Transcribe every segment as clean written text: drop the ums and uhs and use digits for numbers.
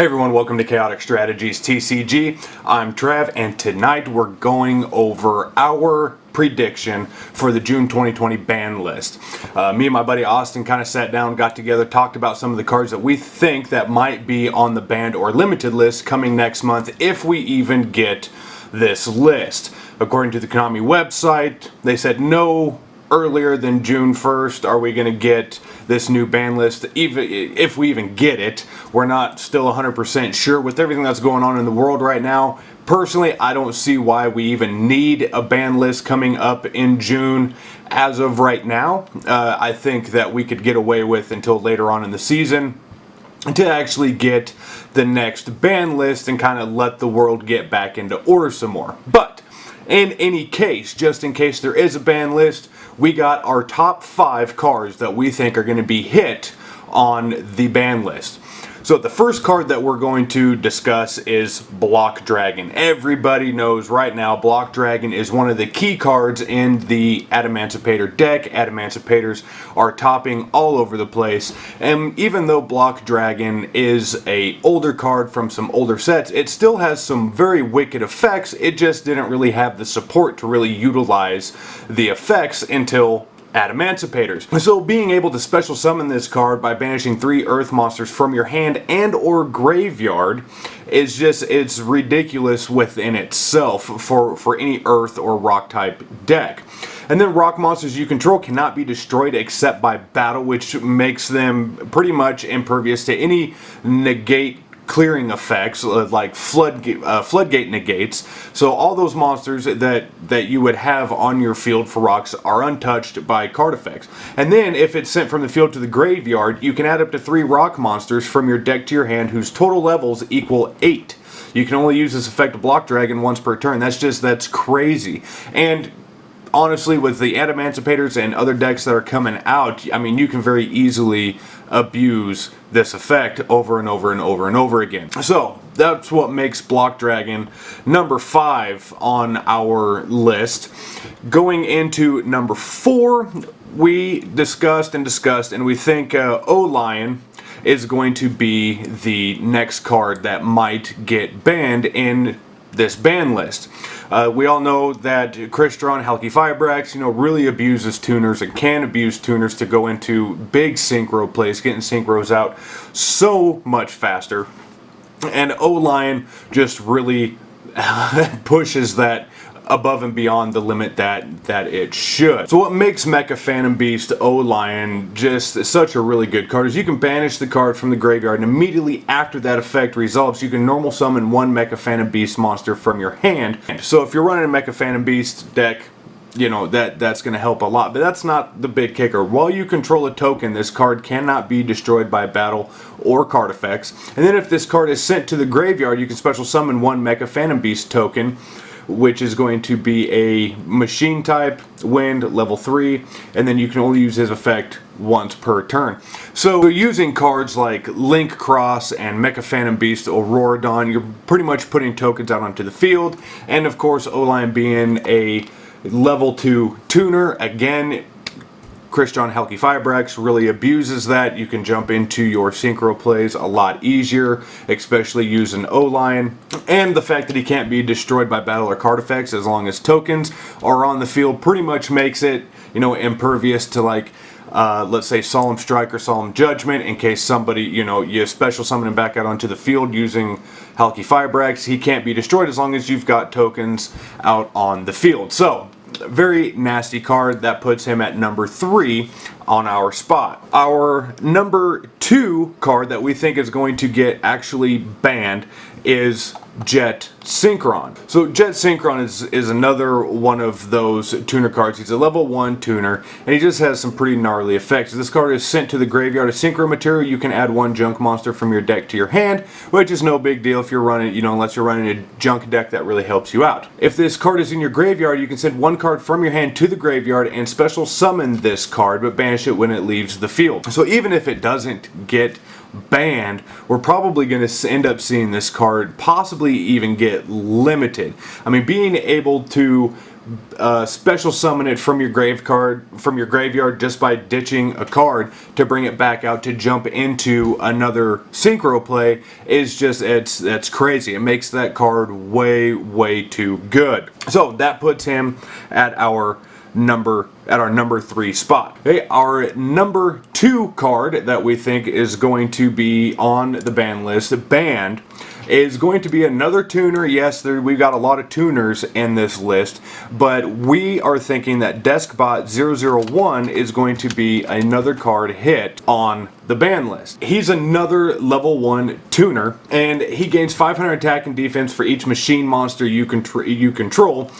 Hey everyone, welcome to Chaotic Strategies TCG. I'm Trev, and tonight we're going over our prediction for the June 2020 ban list. Me and my buddy Austin kind of sat down, got together, talked about some of the cards that we think that might be on the banned or limited list coming next month if we even get this list. According to the Konami website, they said no earlier than June 1st are we going to get this new ban list, even if we even get it. We're not still 100% sure with everything that's going on in the world right now. Personally, I don't see why we even need a ban list coming up in June as of right now. I think that we could get away with until later on in the season to actually get the next ban list and kind of let the world get back into order some more. But in any case, just in case there is a ban list, we got our top 5 cards that we think are going to be hit on the ban list. So the first card that we're going to discuss is Block Dragon. Everybody knows right now Block Dragon is one of the key cards in the Adamancipator deck. Adamancipators are topping all over the place, and even though Block Dragon is a older card from some older sets, it still has some very wicked effects. It just didn't really have the support to really utilize the effects until Adamancipators. So being able to special summon this card by banishing 3 earth monsters from your hand and or graveyard is just, it's ridiculous within itself for any earth or rock type deck. And then rock monsters you control cannot be destroyed except by battle, which makes them pretty much impervious to any negate clearing effects like floodgate negates. So all those monsters that you would have on your field for rocks are untouched by card effects. And then if it's sent from the field to the graveyard, you can add up to 3 rock monsters from your deck to your hand whose total levels equal 8. You can only use this effect to Block Dragon once per turn. That's crazy. And honestly, with the Adamancipators and other decks that are coming out, I mean, you can very easily abuse this effect over and over and over and over again. So that's what makes Block Dragon number 5 on our list. Going into number 4, we discussed and we think O-Lion is going to be the next card that might get banned in this ban list. We all know that Crystron, Halky Firebrax, really abuses tuners and can abuse tuners to go into big synchro plays, getting synchros out so much faster. And O-Lion just really pushes that above and beyond the limit that it should. So what makes Mecha Phantom Beast O-Lion just such a really good card is you can banish the card from the graveyard, and immediately after that effect resolves, you can normal summon 1 Mecha Phantom Beast monster from your hand. So if you're running a Mecha Phantom Beast deck, that's going to help a lot. But that's not the big kicker. While you control a token, this card cannot be destroyed by battle or card effects. And then if this card is sent to the graveyard, you can special summon 1 Mecha Phantom Beast token, which is going to be a machine type, wind, level 3, and then you can only use his effect once per turn. So using cards like Link Cross and Mecha Phantom Beast Auroradon, you're pretty much putting tokens out onto the field, and of course O-Lion being a level 2 tuner, again, Crystron Halky Firebrax really abuses that. You can jump into your synchro plays a lot easier, especially using O-Lion. And the fact that he can't be destroyed by battle or card effects as long as tokens are on the field pretty much makes it, impervious to like, let's say Solemn Strike or Solemn Judgment, in case somebody, you special summon him back out onto the field using Halky Firebrax. He can't be destroyed as long as you've got tokens out on the field. So very nasty card. That puts him at number 3 on our spot. Our number 2 card that we think is going to get actually banned is Jet Synchron. So Jet Synchron is another one of those tuner cards. He's a level 1 tuner, and he just has some pretty gnarly effects. This card is sent to the graveyard as synchro material. You can add 1 junk monster from your deck to your hand, which is no big deal if you're running, unless you're running a junk deck that really helps you out. If this card is in your graveyard, you can send 1 card from your hand to the graveyard and special summon this card, but banish it when it leaves the field. So even if it doesn't get banned, we're probably going to end up seeing this card possibly even get limited. I mean, being able to special summon it from your graveyard just by ditching a card to bring it back out to jump into another synchro play is just that's crazy. It makes that card way too good. So that puts him at our number 3 spot. Okay, our number 2 card that we think is going to be on the ban list, banned, is going to be another tuner. Yes, we've got a lot of tuners in this list, but we are thinking that Deskbot Zero1 is going to be another card hit on the ban list. He's another level 1 tuner, and he gains 500 attack and defense for each machine monster you control.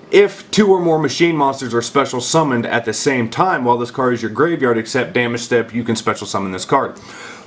If 2 or more machine monsters are special summoned at the same time while this card is your graveyard, except damage step, you can special summon this card.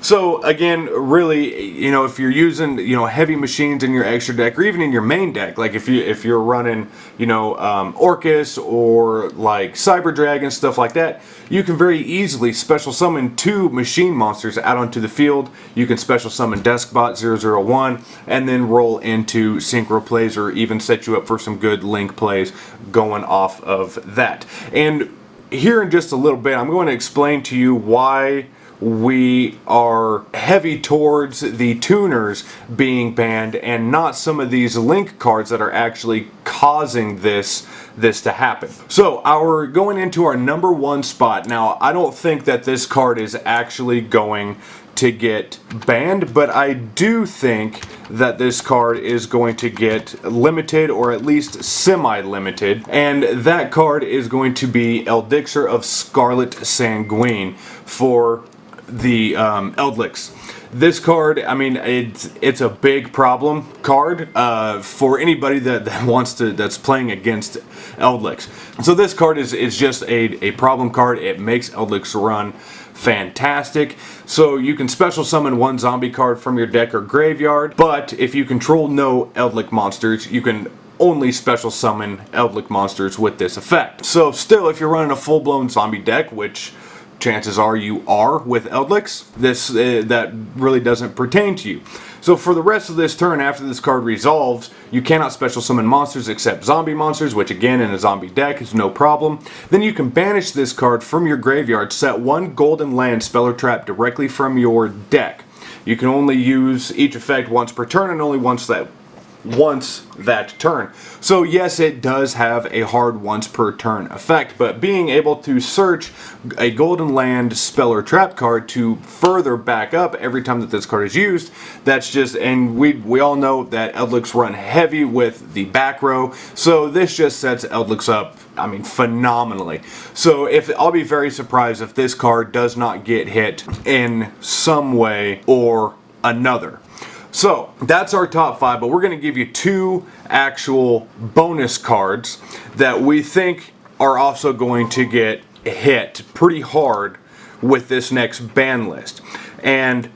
So again, really, if you're using, heavy machines in your extra deck, or even in your main deck, like if you're running, Orcus or like Cyber Dragon, stuff like that, you can very easily special summon 2 machine monsters out onto the field. You can special summon Deskbot 001 and then roll into synchro plays, or even set you up for some good link plays going off of that. And here in just a little bit, I'm going to explain to you why we are heavy towards the tuners being banned and not some of these link cards that are actually causing this to happen. So going into our number 1 spot. Now, I don't think that this card is actually going to get banned, but I do think that this card is going to get limited, or at least semi-limited, and that card is going to be Elixir of Scarlet Sanguine for the Elex. This card, I mean, it's a big problem card for anybody that's playing against Elex. So this card is just a problem card. It makes Elex run fantastic. So you can special summon 1 zombie card from your deck or graveyard, but if you control no Elex monsters, you can only special summon Elex monsters with this effect. So still, if you're running a full-blown zombie deck, which chances are you are with Elex, that really doesn't pertain to you. So for the rest of this turn, after this card resolves, you cannot special summon monsters except zombie monsters, which again in a zombie deck is no problem. Then you can banish this card from your graveyard, set 1 golden land spell or trap directly from your deck. You can only use each effect once per turn, and only once that turn. So yes, it does have a hard once per turn effect, but being able to search a golden land spell or trap card to further back up every time that this card is used, that's just, and we all know that Elex run heavy with the back row, so this just sets Elex up, I mean, phenomenally. So I'll be very surprised if this card does not get hit in some way or another. So that's our top 5, but we're going to give you 2 actual bonus cards that we think are also going to get hit pretty hard with this next ban list. And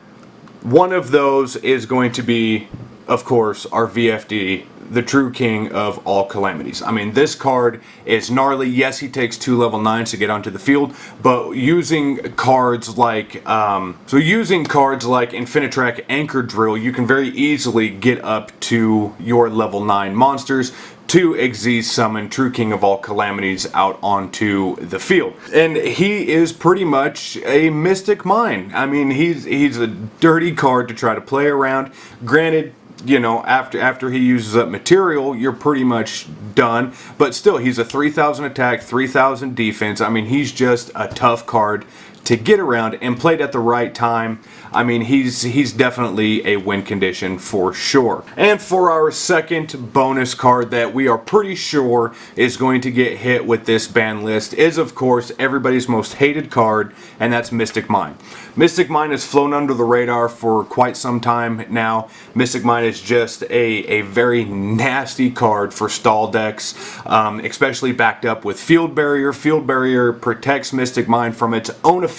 one of those is going to be, of course, our VFD, the true king of all calamities. I mean, this card is gnarly. Yes, he takes 2 level 9s to get onto the field, but using cards like Infinitrack Anchor Drill, you can very easily get up to your level 9 monsters to Xyz summon True King of all calamities out onto the field. And he is pretty much a Mystic Mine. I mean, he's a dirty card to try to play around. Granted, after he uses up material, you're pretty much done. But still, he's a 3,000 attack, 3,000 defense. I mean, he's just a tough card to get around, and played at the right time. I mean, he's definitely a win condition for sure. And for our second bonus card that we are pretty sure is going to get hit with this ban list is, of course, everybody's most hated card, and that's Mystic Mine. Mystic Mine has flown under the radar for quite some time now. Mystic Mine is just a very nasty card for stall decks, especially backed up with Field Barrier. Field Barrier protects Mystic Mine from its own effect,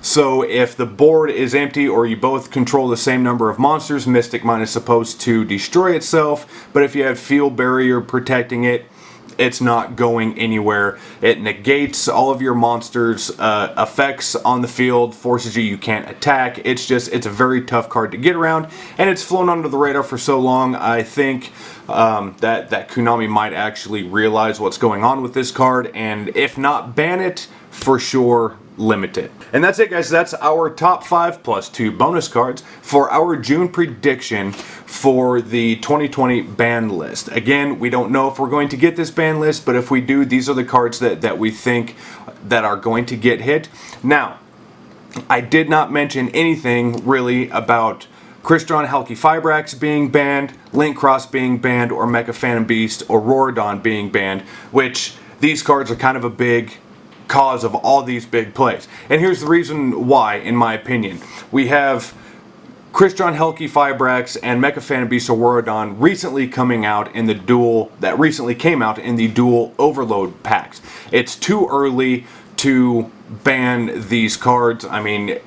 so if the board is empty or you both control the same number of monsters, Mystic Mine is supposed to destroy itself, but if you have Field Barrier protecting it, it's not going anywhere. It negates all of your monsters' effects on the field, forces you can't attack. It's a very tough card to get around, and it's flown under the radar for so long. I think that Konami might actually realize what's going on with this card, and if not ban it, for sure limit it. And that's it, guys. That's our top 5 plus 2 bonus cards for our June prediction for the 2020 ban list. Again, we don't know if we're going to get this ban list, but if we do, these are the cards that we think that are going to get hit. Now, I did not mention anything really about Crystron Halki Fibrax being banned, Link Cross being banned, or Mecha Phantom Beast or Rorodon being banned, which these cards are kind of a big cause of all these big plays. And here's the reason why, in my opinion. We have Crystron Halki Fibrax and Mecha Phantom Beast or Rorodon recently coming out in the dual, that recently came out in the dual overload packs. It's too early to ban these cards. I mean,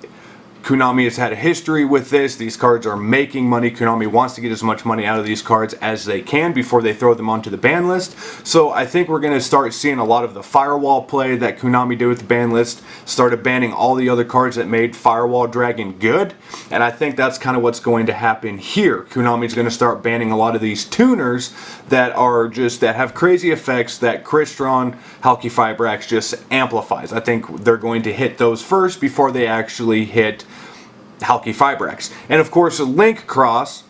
Konami has had a history with this. These cards are making money. Konami wants to get as much money out of these cards as they can before they throw them onto the ban list. So I think we're going to start seeing a lot of the Firewall play that Konami did with the ban list. Started banning all the other cards that made Firewall Dragon good. And I think that's kind of what's going to happen here. Konami's going to start banning a lot of these tuners that have crazy effects that Crystron Halki Fibrax just amplifies. I think they're going to hit those first before they actually hit Halki Fibrax. And of course, Link Cross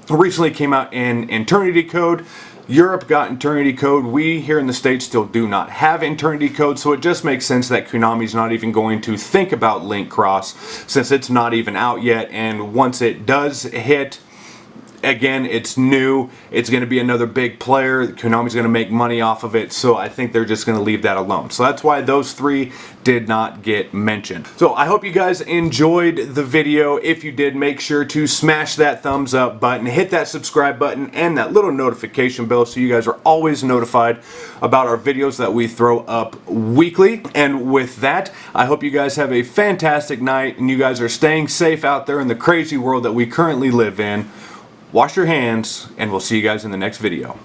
recently came out in Eternity Code. Europe got Eternity Code. We here in the States still do not have Eternity Code, so it just makes sense that Konami's not even going to think about Link Cross since it's not even out yet. And once it does hit, again, it's new. It's going to be another big player. Konami's going to make money off of it, so I think they're just going to leave that alone. So that's why those 3 did not get mentioned. So I hope you guys enjoyed the video. If you did, make sure to smash that thumbs up button, hit that subscribe button, and that little notification bell so you guys are always notified about our videos that we throw up weekly. And with that, I hope you guys have a fantastic night and you guys are staying safe out there in the crazy world that we currently live in. Wash your hands, and we'll see you guys in the next video.